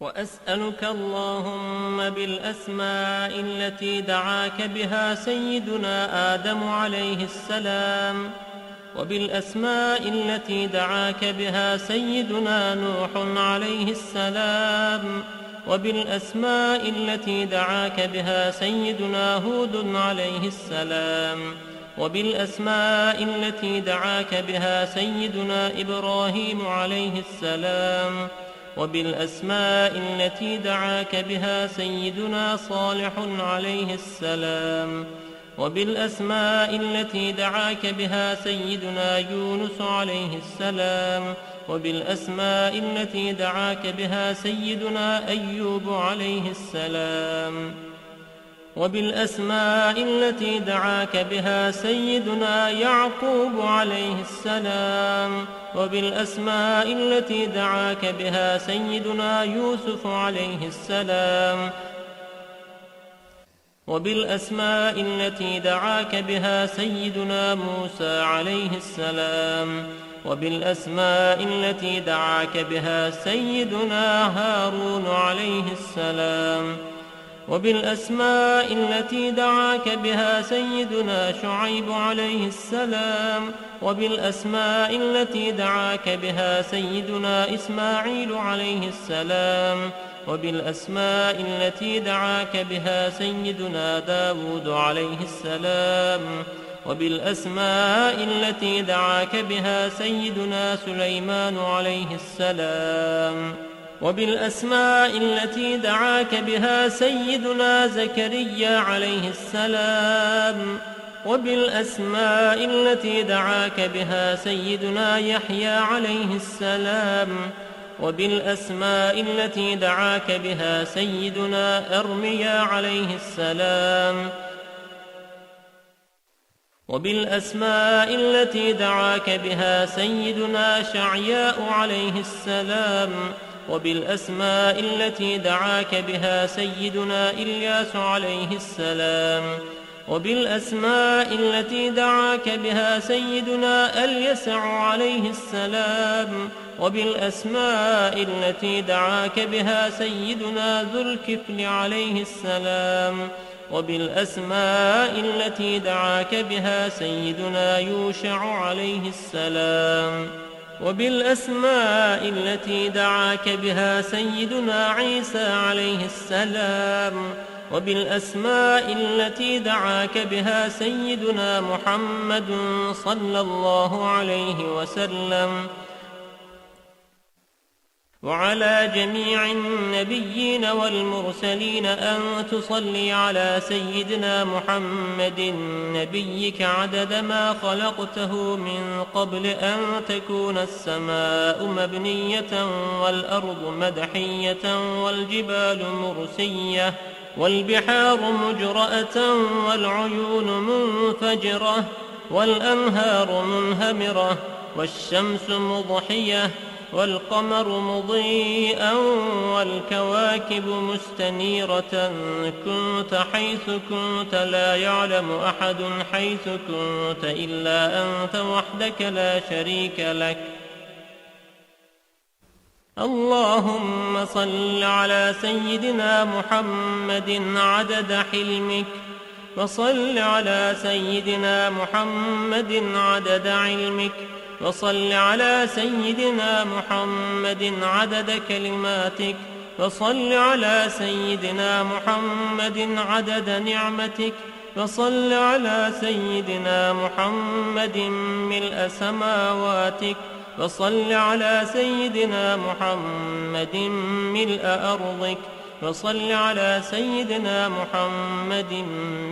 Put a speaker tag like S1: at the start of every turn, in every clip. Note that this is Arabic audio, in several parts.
S1: وأسألك اللهم بالأسماء التي دعاك بها سيدنا آدم عليه السلام، وبالأسماء التي دعاك بها سيدنا نوح عليه السلام، وبالأسماء التي دعاك بها سيدنا هود عليه السلام، وبالأسماء التي دعاك بها سيدنا إبراهيم عليه السلام، وبالأسماء التي دعاك بها سيدنا صالح عليه السلام، وبالأسماء التي دعاك بها سيدنا يونس عليه السلام، وبالأسماء التي دعاك بها سيدنا أيوب عليه السلام، وبالأسماء التي دعاك بها سيدنا يعقوب عليه السلام، وبالأسماء التي دعاك بها سيدنا يوسف عليه السلام، وبالأسماء التي دعاك بها سيدنا موسى عليه السلام، وبالأسماء التي دعاك بها سيدنا هارون عليه السلام، وبالأسماء التي دعاك بها سيدنا شعيب عليه السلام، وبالأسماء التي دعاك بها سيدنا إسماعيل عليه السلام، وبالأسماء التي دعاك بها سيدنا داود عليه السلام، وبالأسماء التي دعاك بها سيدنا سليمان عليه السلام، وبالأسماء التي دعاك بها سيدنا زكريا عليه السلام، وبالأسماء التي دعاك بها سيدنا يحيى عليه السلام، وبالأسماء التي دعاك بها سيدنا أرميا عليه السلام، وبالأسماء التي دعاك بها سيدنا شعياء عليه السلام، وبالأسماء التي دعاك بها سيدنا إلياس عليه السلام، وبالأسماء التي دعاك بها سيدنا اليسع عليه السلام، وبالأسماء التي دعاك بها سيدنا ذو الكفل عليه السلام، وبالأسماء التي دعاك بها سيدنا يوشع عليه السلام، وبالأسماء التي دعاك بها سيدنا عيسى عليه السلام، وبالأسماء التي دعاك بها سيدنا محمد صلى الله عليه وسلم، وعلى جميع النبيين والمرسلين أن تصلي على سيدنا محمد نبيك عدد ما خلقته من قبل أن تكون السماء مبنية والأرض مدحية والجبال مرسية والبحار مجرأة والعيون منفجرة والأنهار منهمرة والشمس مضحية والقمر مضيئا والكواكب مستنيرة كنت حيث كنت لا يعلم أحد حيث كنت إلا أنت وحدك لا شريك لك. اللهم صل على سيدنا محمد عدد حلمك، وصل على سيدنا محمد عدد علمك، وصل على سيدنا محمد عدد كلماتك، وصل على سيدنا محمد عدد نعمتك، وصل على سيدنا محمد ملء سماواتك، وصل على سيدنا محمد ملء أرضك، وصل على سيدنا محمد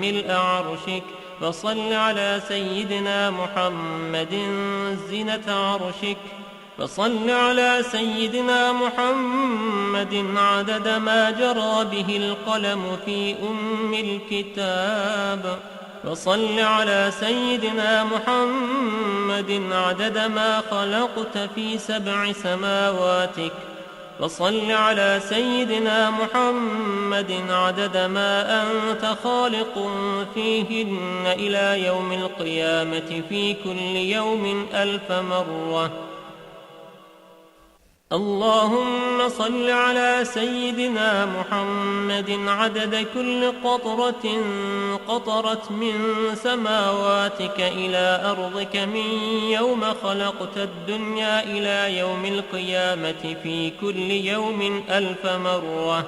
S1: ملء عرشك، وصل على سيدنا محمد زينة عرشك، وصل على سيدنا محمد عدد ما جرى به القلم في الكتاب، وصل على سيدنا محمد عدد ما خلقت في 7 سماواتك، وصل على سيدنا محمد عدد ما أنت خالق فيهن إلى يوم القيامة في كل يوم 1000 مرة. اللهم صل على سيدنا محمد عدد كل قطرة قطرت من سماواتك إلى أرضك من يوم خلقت الدنيا إلى يوم القيامة في كل يوم 1000 مرة.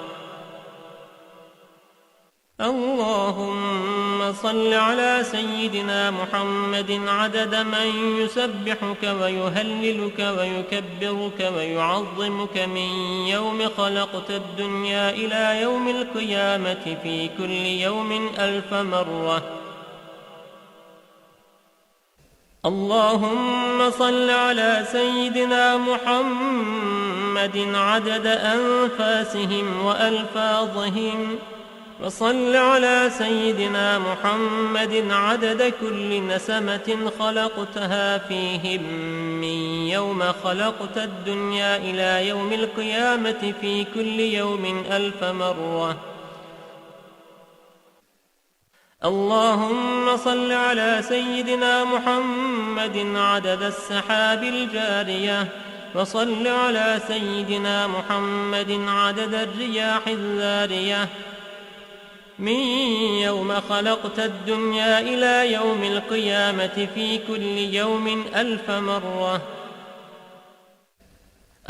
S1: اللهم صل على سيدنا محمد عدد من يسبحك ويهللك ويكبرك ويعظمك من يوم خلقت الدنيا إلى يوم القيامة في كل يوم 1000 مرة. اللهم صل على سيدنا محمد عدد أنفاسهم وألفاظهم، وصل على سيدنا محمد عدد كل نسمة خلقتها فيهم من يوم خلقت الدنيا إلى يوم القيامة في كل يوم 1000 مرة. اللهم صل على سيدنا محمد عدد السحاب الجارية، وصل على سيدنا محمد عدد الرياح الذارية من يوم خلقت الدنيا إلى يوم القيامة في كل يوم 1000 مرة.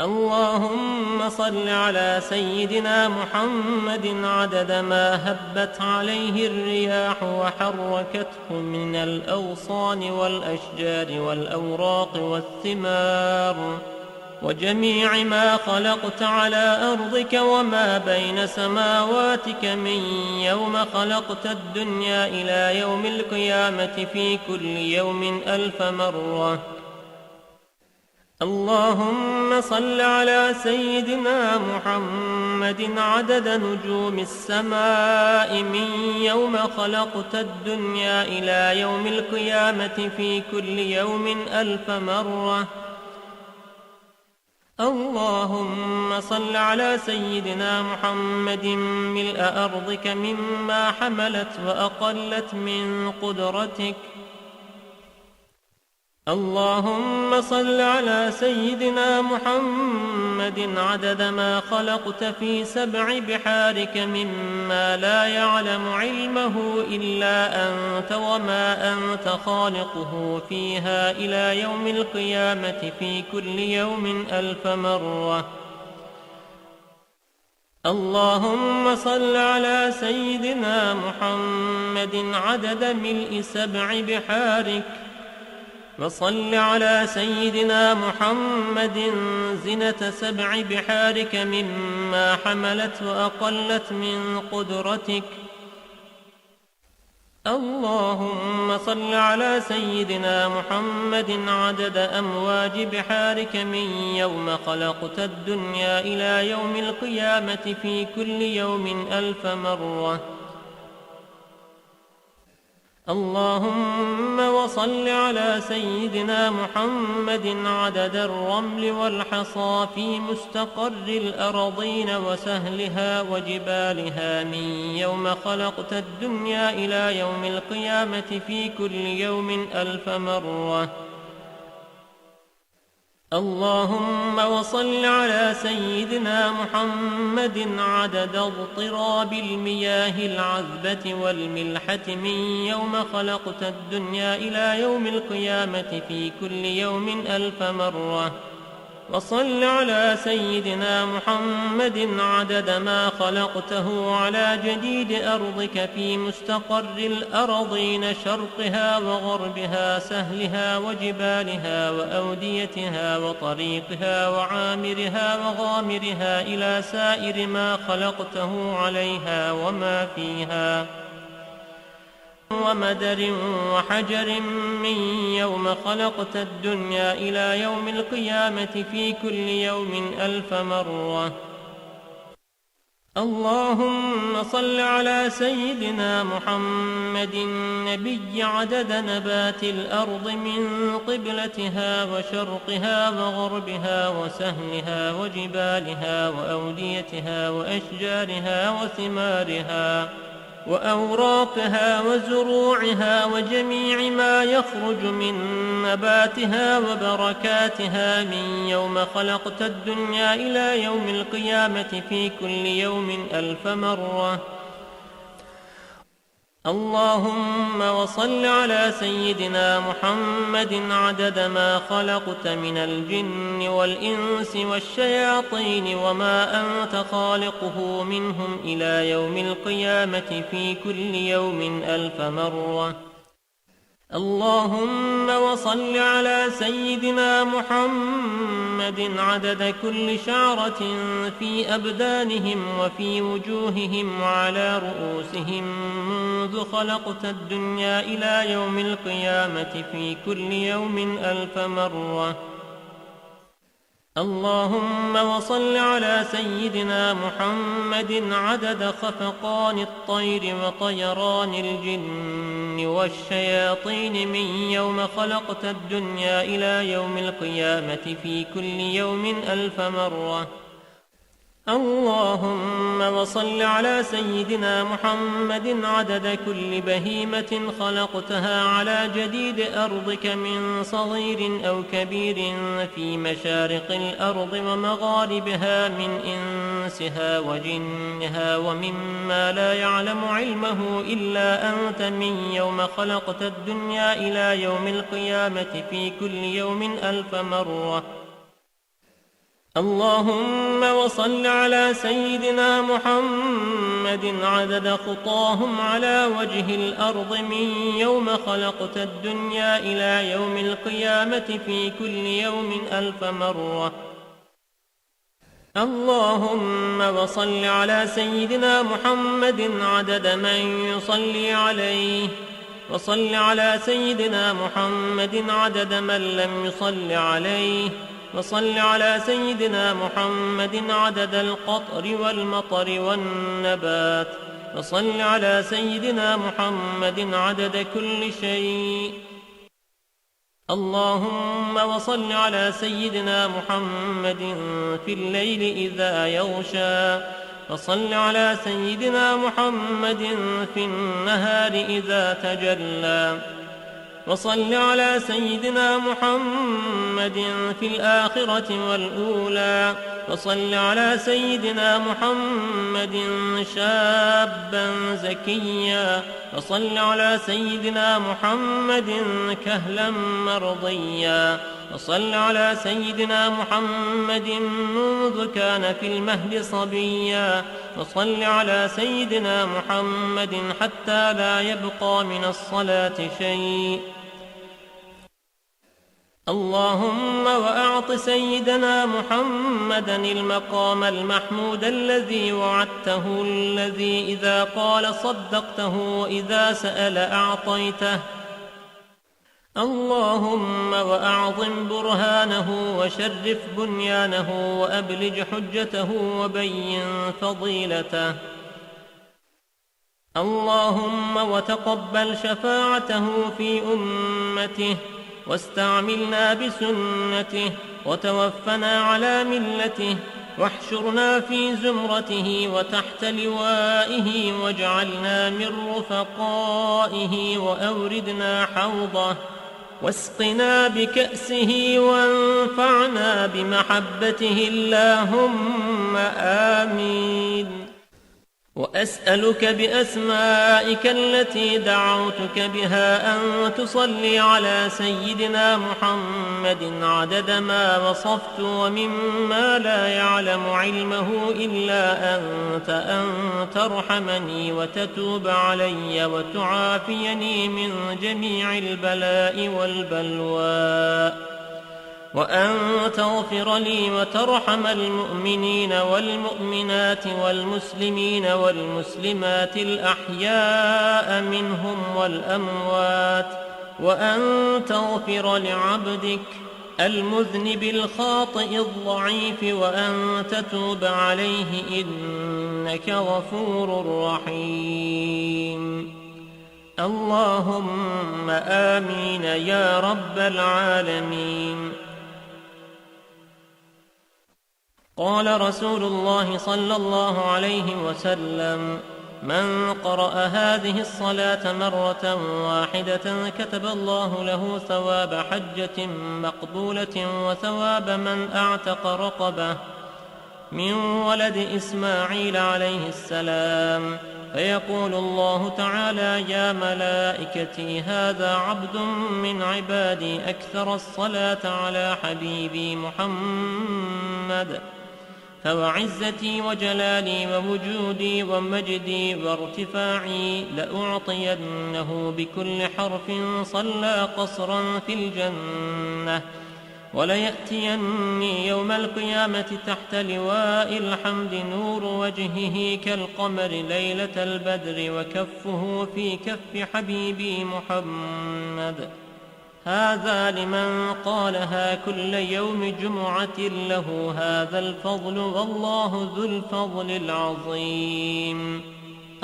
S1: اللهم صل على سيدنا محمد عدد ما هبت عليه الرياح وحركته من الأغصان والأشجار والأوراق والثمار وجميع ما خلقت على أرضك وما بين سماواتك من يوم خلقت الدنيا إلى يوم القيامة في كل يوم 1000 مرة. اللهم صل على سيدنا محمد عدد نجوم السماء من يوم خلقت الدنيا إلى يوم القيامة في كل يوم 1000 مرة. اللهم صل على سيدنا محمد ملء أرضك مما حملت وأقلت من قدرتك. اللهم صل على سيدنا محمد عدد ما خلقت في 7 بحارك مما لا يعلم علمه إلا أنت وما أنت خالقه فيها إلى يوم القيامة في كل يوم 1000 مرة. اللهم صل على سيدنا محمد عدد ملء 7 بحارك، وصل على سيدنا محمد زنة 7 بحارك مما حملت وأقلت من قدرتك. اللهم صل على سيدنا محمد عدد أمواج بحارك من يوم خلقت الدنيا إلى يوم القيامة في كل يوم 1000 مرة. اللهم وصل على سيدنا محمد عدد الرمل والحصى في مستقر الأرضين وسهلها وجبالها من يوم خلقت الدنيا إلى يوم القيامة في كل يوم 1000 مرة. اللهم وصل على سيدنا محمد عدد اضطراب المياه العذبة والملحة من يوم خلقت الدنيا إلى يوم القيامة في كل يوم 1000 مرة. وصل على سيدنا محمد عدد ما خلقته على جديد أرضك في مستقر الأرضين شرقها وغربها سهلها وجبالها وأوديتها وطريقها وعامرها وغامرها إلى سائر ما خلقته عليها وما فيها ومدر وحجر من يوم خلقت الدنيا إلى يوم القيامة في كل يوم 1000 مرة. اللهم صل على سيدنا محمد النبي عدد نبات الأرض من قبلتها وشرقها وغربها وسهلها وجبالها وأوديتها وأشجارها وثمارها وأوراقها وزروعها وجميع ما يخرج من نباتها وبركاتها من يوم خلقت الدنيا إلى يوم القيامة في كل يوم 1000 مرة. اللهم وصل على سيدنا محمد عدد ما خلقت من الجن والإنس والشياطين وما أنت خالقه منهم إلى يوم القيامة في كل يوم 1000 مرة. اللهم وصل على سيدنا محمد عدد كل شعرة في أبدانهم وفي وجوههم وعلى رؤوسهم منذ خلقت الدنيا إلى يوم القيامة في كل يوم 1000 مرة. اللهم وصل على سيدنا محمد عدد خفقان الطير وطيران الجن والشياطين من يوم خلقت الدنيا إلى يوم القيامة في كل يوم 1000 مرة. اللهم وصل على سيدنا محمد عدد كل بهيمة خلقتها على جديد أرضك من صغير أو كبير في مشارق الأرض ومغاربها من إنسها وجنها ومما لا يعلم علمه إلا أنت من يوم خلقت الدنيا إلى يوم القيامة في كل يوم 1000 مرة. اللهم وصل على سيدنا محمد عدد خطاهم على وجه الأرض من يوم خلقت الدنيا إلى يوم القيامة في كل يوم 1000 مرة. اللهم وصل على سيدنا محمد عدد من يصلي عليه، وصل على سيدنا محمد عدد من لم يصل عليه، وصل على سيدنا محمد عدد القطر والمطر والنبات، وصل على سيدنا محمد عدد كل شيء. اللهم وصل على سيدنا محمد في الليل إذا يغشى، وصل على سيدنا محمد في النهار إذا تجلى، وصل على سيدنا محمد في الآخرة والأولى، وصل على سيدنا محمد شابا زكيا، وصل على سيدنا محمد كهلا مرضيا، وصل على سيدنا محمد منذ كان في المهد صبيا، وصل على سيدنا محمد حتى لا يبقى من الصلاة شيء. اللهم وأعط سيدنا محمدا المقام المحمود الذي وعدته، الذي إذا قال صدقته وإذا سأل أعطيته. اللهم وأعظم برهانه وشرف بنيانه وأبلج حجته وبين فضيلته. اللهم وتقبل شفاعته في أمته، واستعملنا بسنته، وتوفنا على ملته، واحشرنا في زمرته وتحت لوائه، واجعلنا من رفقائه، وأوردنا حوضه، واسقنا بكأسه، وانفعنا بمحبته، اللهم آمين. وأسألك بأسمائك التي دعوتك بها أن تصلي على سيدنا محمد عدد ما وصفت ومما لا يعلم علمه إلا أنت، أن ترحمني وتتوب علي وتعافيني من جميع البلاء والبلوى، وأن تغفر لي وترحم المؤمنين والمؤمنات والمسلمين والمسلمات الأحياء منهم والأموات، وأن تغفر لعبدك المذنب الخاطئ الضعيف، وأن تتوب عليه إنك غفور رحيم. اللهم آمين يا رب العالمين. قال رسول الله صلى الله عليه وسلم: من قرأ هذه الصلاة مرة واحدة كتب الله له ثواب حجة مقبولة وثواب من أعتق رقبة من ولد إسماعيل عليه السلام. فيقول الله تعالى: يا ملائكتي هذا عبد من عبادي أكثر الصلاة على حبيبي محمد، فوعزتي وجلالي ووجودي ومجدي وارتفاعي لأعطينه بكل حرف صلى قصرا في الجنة، وليأتيني يوم القيامة تحت لواء الحمد نور وجهه كالقمر ليلة البدر وكفه في كف حبيبي محمد. هذا لمن قالها كل يوم جمعة له هذا الفضل، والله ذو الفضل العظيم.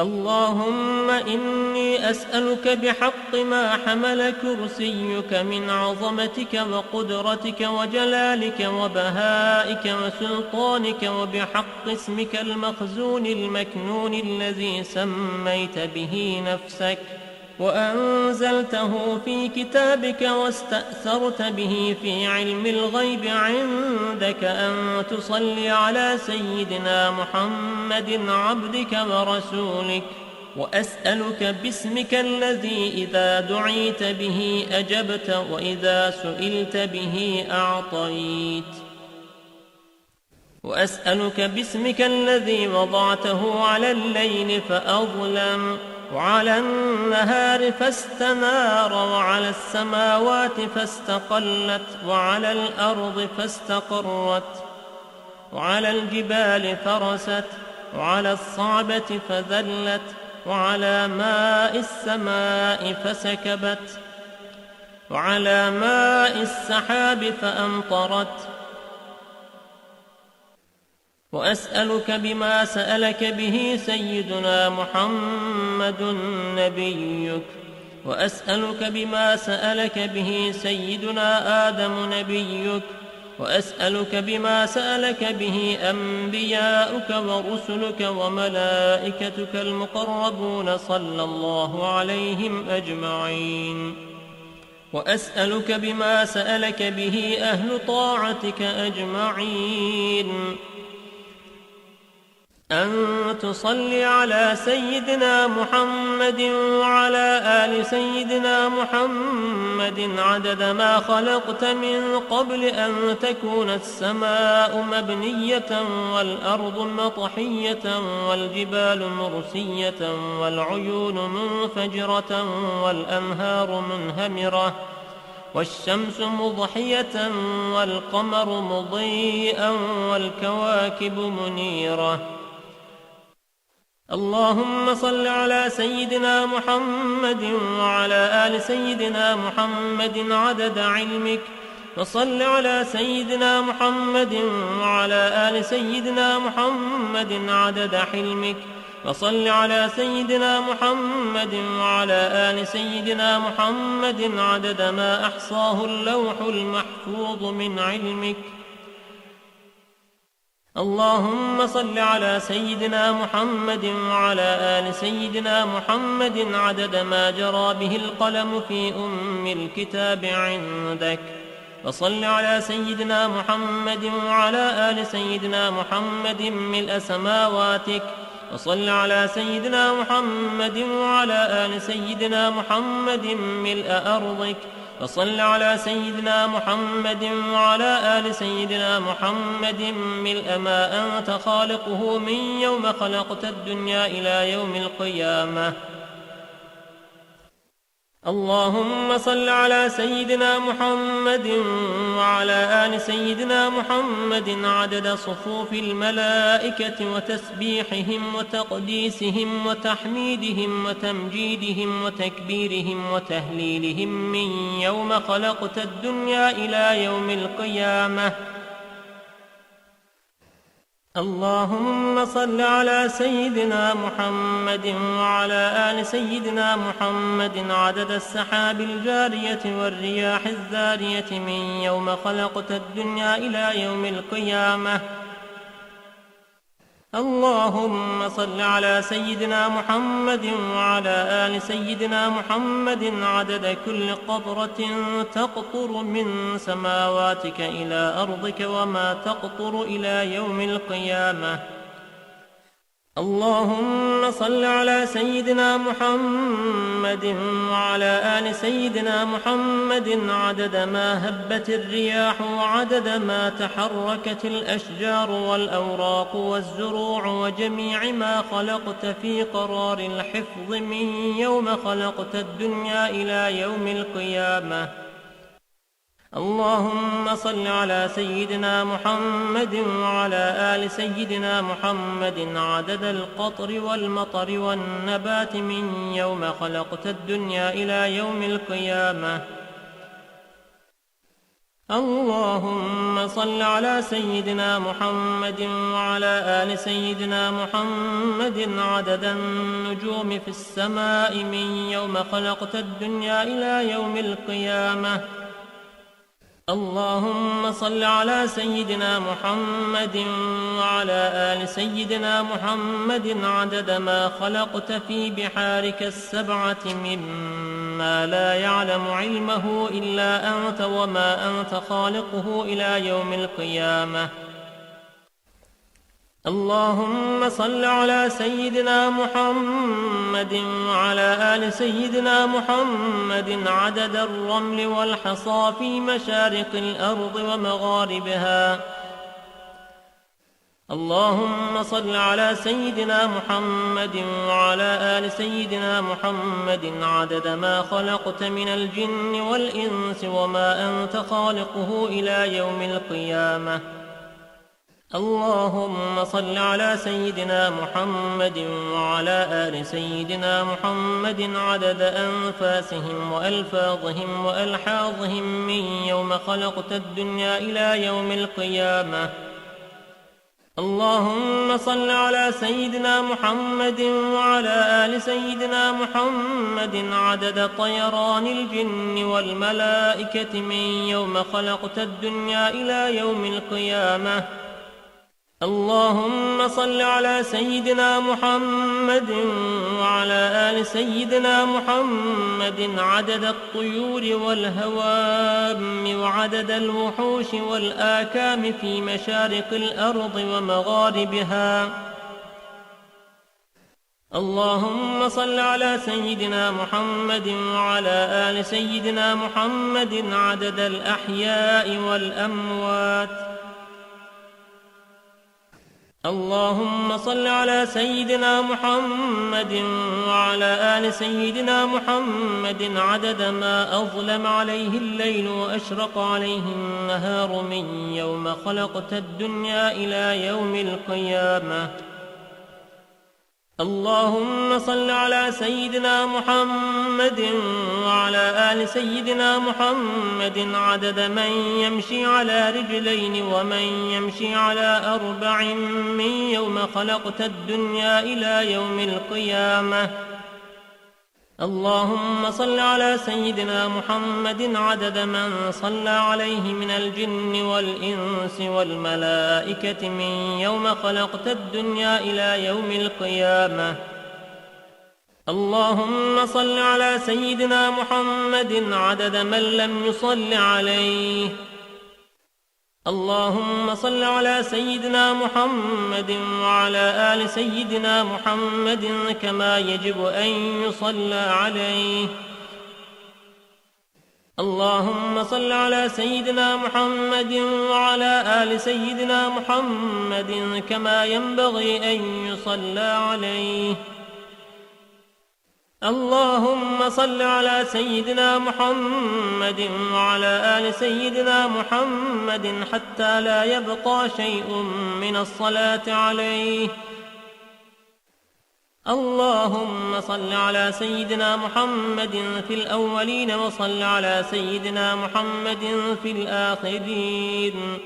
S1: اللهم إني أسألك بحق ما حمل كرسيك من عظمتك وقدرتك وجلالك وبهائك وسلطانك، وبحق اسمك المخزون المكنون الذي سميت به نفسك وأنزلته في كتابك واستأثرت به في علم الغيب عندك، أن تصلي على سيدنا محمد عبدك ورسولك. وأسألك باسمك الذي إذا دعيت به أجبت وإذا سئلت به أعطيت. وأسألك باسمك الذي وضعته على الليل فأظلم، وعلى النهار فاستنار، وعلى السماوات فاستقلت، وعلى الأرض فاستقرت، وعلى الجبال فرست، وعلى الصعبة فذلت، وعلى ماء السماء فسكبت، وعلى ماء السحاب فأمطرت. وأسألك بما سألك به سيدنا محمد نبيك، وأسألك بما سألك به سيدنا آدم نبيك، وأسألك بما سألك به أنبياؤك ورسلك وملائكتك المقربون صلى الله عليهم أجمعين. وأسألك بما سألك به أهل طاعتك أجمعين، أن تصلي على سيدنا محمد وعلى آل سيدنا محمد عدد ما خلقت من قبل أن تكون السماء مبنية والأرض مطحية والجبال مرسية والعيون منفجرة والأنهار منهمرة والشمس مضحية والقمر مضيئا والكواكب منيرة. اللهم صل على سيدنا محمد وعلى آل سيدنا محمد عدد علمك، وصل على سيدنا محمد وعلى آل سيدنا محمد عدد حلمك، وصل على سيدنا محمد وعلى آل سيدنا محمد عدد ما أحصاه اللوح المحفوظ من علمك. اللهم صل على سيدنا محمد وعلى آل سيدنا محمد عدد ما جرى به القلم في أم الكتاب عندك، وصل على سيدنا محمد وعلى آل سيدنا محمد ملء سماواتك، وصل على سيدنا محمد وعلى آل سيدنا محمد ملء أرضك، وصل على سيدنا محمد وعلى آل سيدنا محمد ملء ما أنت خالقه من يوم خلقت الدنيا إلى يوم القيامة. اللهم صل على سيدنا محمد وعلى آل سيدنا محمد عدد صفوف الملائكة وتسبيحهم وتقديسهم وتحميدهم وتمجيدهم وتكبيرهم وتهليلهم من يوم خلقت الدنيا إلى يوم القيامة. اللهم صل على سيدنا محمد وعلى آل سيدنا محمد عدد السحاب الجارية والرياح الذارية من يوم خلقت الدنيا إلى يوم القيامة. اللهم صل على سيدنا محمد وعلى آل سيدنا محمد عدد كل قطرة تقطر من سماواتك إلى أرضك وما تقطر إلى يوم القيامة. اللهم صل على سيدنا محمد وعلى آل سيدنا محمد عدد ما هبت الرياح وعدد ما تحركت الأشجار والأوراق والزروع وجميع ما خلقت في قرار الحفظ من يوم خلقت الدنيا إلى يوم القيامة. اللهم صل على سيدنا محمد وعلى آل سيدنا محمد عدد القطر والمطر والنبات من يوم خلقت الدنيا إلى يوم القيامة. اللهم صل على سيدنا محمد وعلى آل سيدنا محمد عدد النجوم في السماء من يوم خلقت الدنيا إلى يوم القيامة. اللهم صل على سيدنا محمد وعلى آل سيدنا محمد عدد ما خلقت في بحارك السبعة مما لا يعلم علمه إلا أنت وما أنت خالقه إلى يوم القيامة. اللهم صل على سيدنا محمد وعلى آل سيدنا محمد عدد الرمل والحصى في مشارق الأرض ومغاربها. اللهم صل على سيدنا محمد وعلى آل سيدنا محمد عدد ما خلقت من الجن والإنس وما أنت خالقه إلى يوم القيامة. اللهم صل على سيدنا محمد وعلى آل سيدنا محمد عدد أنفاسهم وألفاظهم وألحاظهم من يوم خلقت الدنيا إلى يوم القيامة. اللهم صل على سيدنا محمد وعلى آل سيدنا محمد عدد طيران الجن والملائكة من يوم خلقت الدنيا إلى يوم القيامة. اللهم صل على سيدنا محمد وعلى آل سيدنا محمد عدد الطيور والهوام وعدد الوحوش والآكام في مشارق الأرض ومغاربها. اللهم صل على سيدنا محمد وعلى آل سيدنا محمد عدد الأحياء والأموات. اللهم صل على سيدنا محمد وعلى آل سيدنا محمد عدد ما أظلم عليه الليل وأشرق عليه النهار من يوم خلقت الدنيا إلى يوم القيامة. اللهم صل على سيدنا محمد وعلى آل سيدنا محمد عدد من يمشي على رجلين ومن يمشي على أربع من يوم خلقت الدنيا إلى يوم القيامة. اللهم صل على سيدنا محمد عدد من صلى عليه من الجن والإنس والملائكة من يوم خلقت الدنيا إلى يوم القيامة. اللهم صل على سيدنا محمد عدد من لم يصل عليه. اللهم صل على سيدنا محمد وعلى آل سيدنا محمد كما يجب أن يصلى عليه. اللهم صل على سيدنا محمد وعلى آل سيدنا محمد كما ينبغي أن يصلى عليه. اللهم صل على سيدنا محمد وعلى آل سيدنا محمد حتى لا يبقى شيء من الصلاة عليه. اللهم صل على سيدنا محمد في الأولين وصل على سيدنا محمد في الآخرين.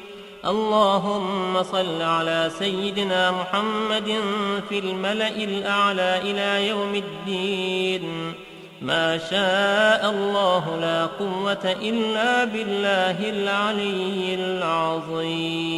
S1: اللهم صل على سيدنا محمد في الملأ الأعلى إلى يوم الدين. ما شاء الله لا قوة إلا بالله العلي العظيم.